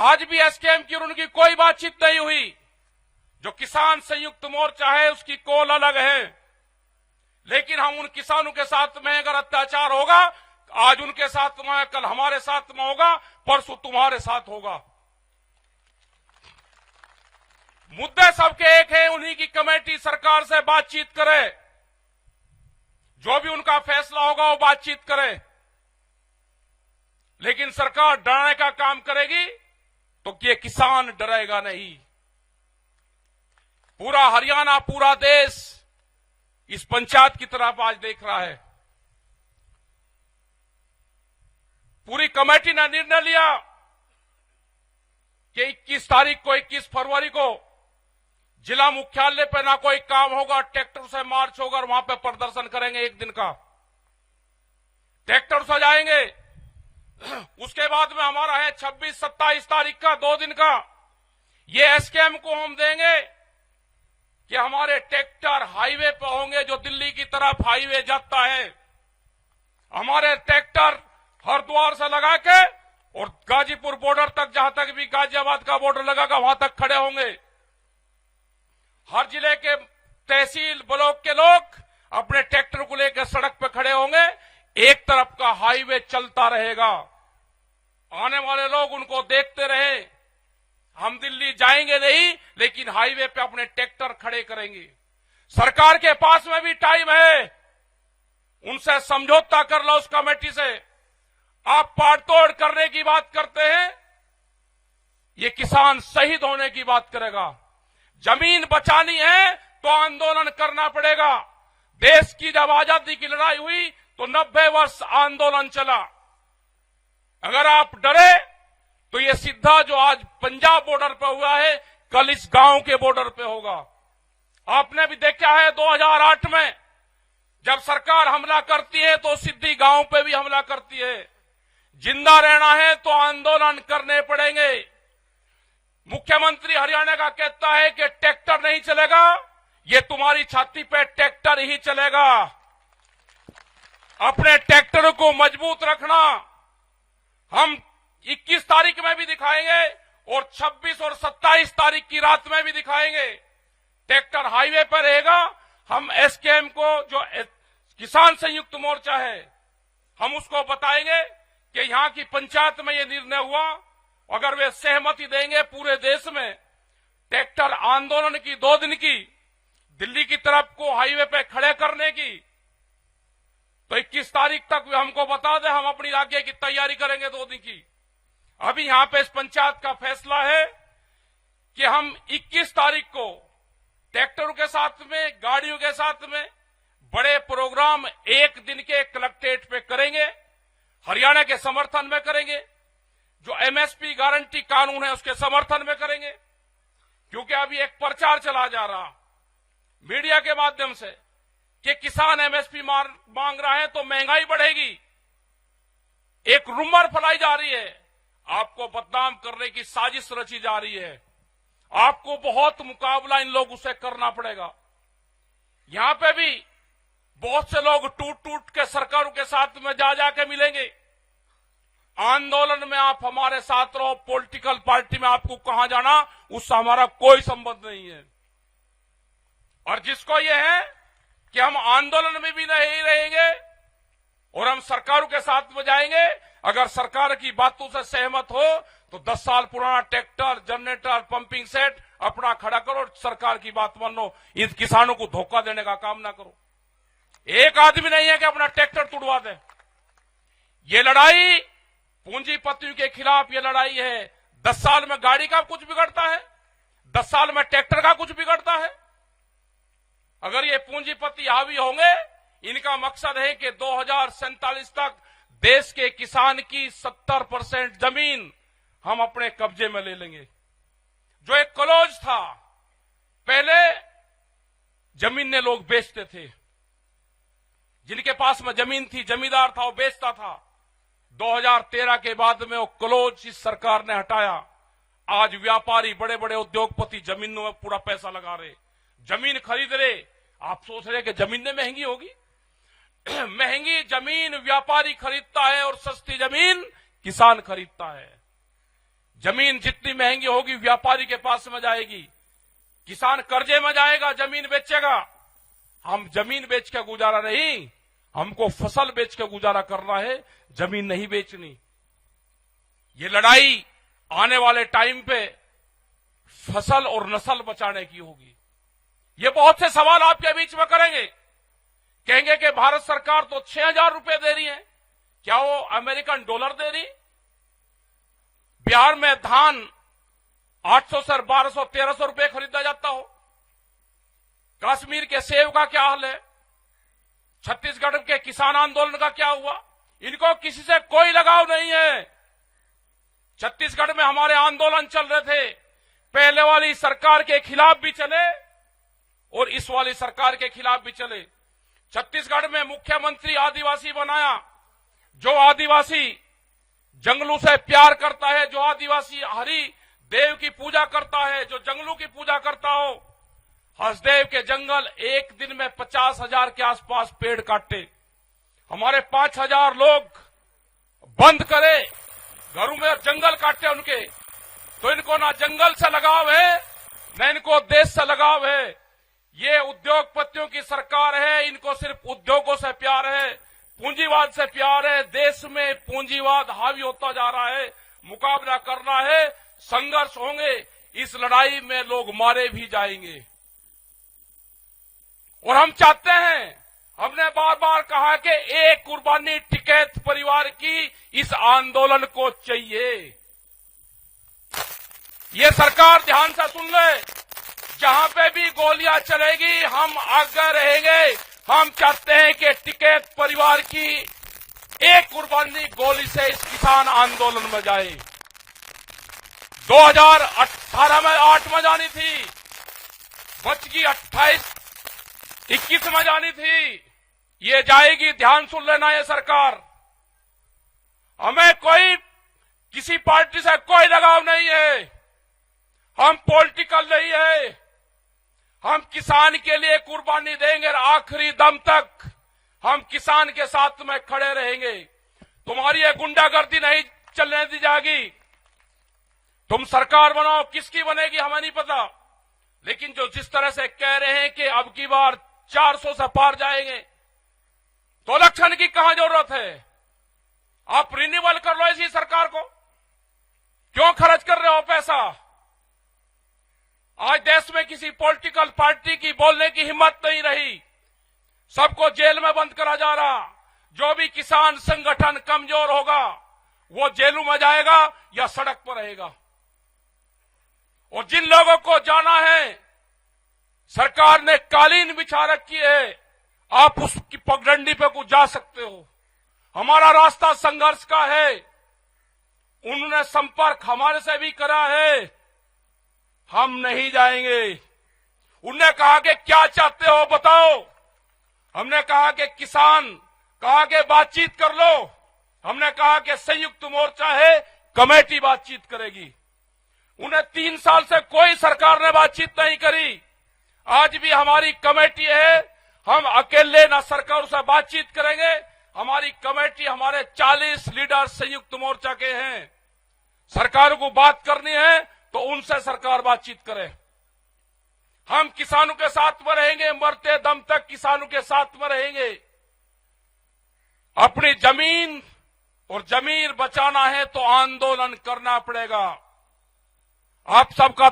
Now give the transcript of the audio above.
आज भी एसकेएम की और उनकी कोई बातचीत नहीं हुई। जो किसान संयुक्त मोर्चा है उसकी कॉल अलग है, लेकिन हम उन किसानों के साथ में अगर अत्याचार होगा, आज उनके साथ में, कल हमारे साथ में होगा, परसों तुम्हारे साथ होगा। मुद्दे सबके एक है, उन्हीं की कमेटी सरकार से बातचीत करे, जो भी उनका फैसला होगा वो बातचीत करे। लेकिन सरकार डराने का काम करेगी तो ये किसान डरेगा नहीं। पूरा हरियाणा, पूरा देश इस पंचायत की तरफ आज देख रहा है। पूरी कमेटी ने निर्णय लिया कि 21 तारीख को, 21 फरवरी को जिला मुख्यालय पे ना कोई काम होगा, ट्रैक्टर से मार्च होगा और वहां पे प्रदर्शन करेंगे। एक दिन का ट्रैक्टर से जाएंगे। उसके बाद में हमारा है 26-27 तारीख का, 2 दिन का। ये एसकेएम को हम देंगे कि हमारे ट्रैक्टर हाईवे पर होंगे, जो दिल्ली की तरफ हाईवे जाता है। हमारे ट्रैक्टर हरिद्वार से लगा के और गाजीपुर बॉर्डर तक, जहां तक भी गाजियाबाद का बॉर्डर लगागा, वहां तक खड़े होंगे। हर जिले के तहसील ब्लॉक के लोग अपने ट्रैक्टर को लेकर सड़क पर खड़े होंगे। एक तरफ का हाईवे चलता रहेगा, आने वाले लोग उनको देखते रहे। हम दिल्ली जाएंगे नहीं, लेकिन हाईवे पे अपने ट्रैक्टर खड़े करेंगे। सरकार के पास में भी टाइम है, उनसे समझौता कर लो उस कमेटी से। आप पाड़तोड़ करने की बात करते हैं, ये किसान शहीद होने की बात करेगा। जमीन बचानी है तो आंदोलन करना पड़ेगा। देश की जब आजादी की लड़ाई हुई तो 90 वर्ष आंदोलन चला। अगर आप डरे तो ये सीधा जो आज पंजाब बॉर्डर पर हुआ है, कल इस गांव के बॉर्डर पे होगा। आपने भी देखा है 2008 में जब सरकार हमला करती है तो सीधी गांव पे भी हमला करती है। जिंदा रहना है तो आंदोलन करने पड़ेंगे। मुख्यमंत्री हरियाणा का कहता है कि ट्रैक्टर नहीं चलेगा, ये तुम्हारी छाती पे ट्रैक्टर ही चलेगा। अपने ट्रैक्टर को मजबूत रखना। हम 21 तारीख में भी दिखाएंगे और 26 और 27 तारीख की रात में भी दिखाएंगे। ट्रैक्टर हाईवे पर रहेगा। हम एसकेएम को, जो किसान संयुक्त मोर्चा है, हम उसको बताएंगे कि यहां की पंचायत में ये निर्णय हुआ। अगर वे सहमति देंगे पूरे देश में ट्रैक्टर आंदोलन की 2 दिन की, दिल्ली की तरफ को हाईवे पे खड़े करने की, तो 21 तारीख तक वे हमको बता दें, हम अपनी आगे की तैयारी करेंगे 2 दिन की। अभी यहां पे इस पंचायत का फैसला है कि हम 21 तारीख को ट्रैक्टरों के साथ में, गाड़ियों के साथ में बड़े प्रोग्राम 1 दिन के कलेक्ट्रेट पे करेंगे। हरियाणा के समर्थन में करेंगे। जो एमएसपी गारंटी कानून है उसके समर्थन में करेंगे। क्योंकि अभी एक प्रचार चला जा रहा मीडिया के माध्यम से कि किसान एमएसपी मांग रहा है तो महंगाई बढ़ेगी। एक रूमर फैलाई जा रही है, आपको बदनाम करने की साजिश रची जा रही है। आपको बहुत मुकाबला इन लोगों से करना पड़ेगा। यहां पे भी बहुत से लोग टूट टूट के सरकारों के साथ में जा जाके मिलेंगे। आंदोलन में आप हमारे साथ रहो, पॉलिटिकल पार्टी में आपको कहां जाना उससे हमारा कोई संबंध नहीं है। और जिसको ये है कि हम आंदोलन में भी नहीं रहेंगे और हम सरकारों के साथ में जाएंगे, अगर सरकार की बातों से सहमत हो तो 10 साल पुराना ट्रैक्टर, जनरेटर, पंपिंग सेट अपना खड़ा करो, सरकार की बात मानो। इन किसानों को धोखा देने का काम ना करो। एक आदमी नहीं है कि अपना ट्रैक्टर तुड़वा दे। ये लड़ाई पूंजीपतियों के खिलाफ ये लड़ाई है। 10 साल में गाड़ी का कुछ बिगड़ता है, 10 साल में ट्रैक्टर का कुछ बिगड़ता है। अगर ये पूंजीपति हावी होंगे, इनका मकसद है कि 2047 तक देश के किसान की 70% जमीन हम अपने कब्जे में ले लेंगे। जो एक क्लोज था, पहले जमीनें लोग बेचते थे, जिनके पास में जमीन थी, जमींदार था, वो बेचता था। 2013 के बाद में वो क्लोज इस सरकार ने हटाया। आज व्यापारी, बड़े बड़े उद्योगपति जमीनों में पूरा पैसा लगा रहे, जमीन खरीद रहे। आप सोच रहे कि जमीनें महंगी होगी? महंगी जमीन व्यापारी खरीदता है और सस्ती जमीन किसान खरीदता है। जमीन जितनी महंगी होगी व्यापारी के पास में जाएगी, किसान कर्जे में जाएगा, जमीन बेचेगा। हम जमीन बेच के गुजारा नहीं, हमको फसल बेच के गुजारा करना है, जमीन नहीं बेचनी। ये लड़ाई आने वाले टाइम पे फसल और नस्ल बचाने की होगी। ये बहुत से सवाल आपके बीच में करेंगे, कहेंगे कि भारत सरकार तो 6,000 रुपए दे रही है, क्या वो अमेरिकन डॉलर दे रही? बिहार में धान 800 से 1200 1300 रुपए खरीदा जाता हो। कश्मीर के सेब का क्या हाल है? छत्तीसगढ़ के किसान आंदोलन का क्या हुआ? इनको किसी से कोई लगाव नहीं है। छत्तीसगढ़ में हमारे आंदोलन चल रहे थे, पहले वाली सरकार के खिलाफ भी चले और इस वाली सरकार के खिलाफ भी चले। छत्तीसगढ़ में मुख्यमंत्री आदिवासी बनाया, जो आदिवासी जंगलों से प्यार करता है, जो आदिवासी हरि देव की पूजा करता है, जो जंगलों की पूजा करता हो। हसदेव के जंगल एक दिन में 50,000 के आसपास पेड़ काटे, हमारे 5,000 लोग बंद करे, घरों में जंगल काटे उनके। तो इनको ना जंगल से लगाव है, न इनको देश से लगाव है। ये उद्योगपतियों की सरकार है, इनको सिर्फ उद्योगों से प्यार है, पूंजीवाद से प्यार है। देश में पूंजीवाद हावी होता जा रहा है, मुकाबला करना है, संघर्ष होंगे, इस लड़ाई में लोग मारे भी जाएंगे। और हम चाहते हैं, हमने बार बार कहा कि एक कुर्बानी टिकैत परिवार की इस आंदोलन को चाहिए। ये सरकार ध्यान से सुन ले, जहां पे भी गोलियां चलेगी हम आगे रहेंगे। हम चाहते हैं कि टिकैत परिवार की एक कुर्बानी गोली से इस किसान आंदोलन में जाए। 2018 में 8 में जानी थी, बच गई 21 में जानी थी, ये जाएगी। ध्यान सुन लेना, ये सरकार, हमें कोई किसी पार्टी से कोई लगाव नहीं है, हम पॉलिटिकल नहीं है। हम किसान के लिए कुर्बानी देंगे और आखिरी दम तक हम किसान के साथ में खड़े रहेंगे। तुम्हारी ये गुंडागर्दी नहीं चलने दी जाएगी। तुम सरकार बनाओ, किसकी बनेगी हमें नहीं पता, लेकिन जो जिस तरह से कह रहे हैं कि अब की बार 400 से पार जाएंगे, तो इलेक्शन की कहां जरूरत है? आप रिन्यूअल कर लो इसी सरकार को, क्यों खर्च कर रहे हो पैसा? आज देश में किसी पॉलिटिकल पार्टी की बोलने की हिम्मत नहीं रही, सबको जेल में बंद करा जा रहा। जो भी किसान संगठन कमजोर होगा वो जेलों में जाएगा या सड़क पर रहेगा। और जिन लोगों को जाना है, सरकार ने कालीन बिछा रखी है, आप उसकी पगडंडी पे कुछ जा सकते हो। हमारा रास्ता संघर्ष का है, उन्होंने संपर्क हमारे से भी करा है, हम नहीं जाएंगे। उन्होंने कहा कि क्या चाहते हो बताओ, हमने कहा कि किसान, कहा कि बातचीत कर लो, हमने कहा कि संयुक्त मोर्चा है, कमेटी बातचीत करेगी। उन्हें 3 साल से कोई सरकार ने बातचीत नहीं करी। आज भी हमारी कमेटी है, हम अकेले ना सरकार से बातचीत करेंगे। हमारी कमेटी, हमारे 40 लीडर संयुक्त मोर्चा के हैं। सरकार को बात करनी है तो उनसे सरकार बातचीत करे। हम किसानों के साथ में रहेंगे, मरते दम तक किसानों के साथ में रहेंगे। अपनी जमीन और जमीर बचाना है तो आंदोलन करना पड़ेगा। आप सबका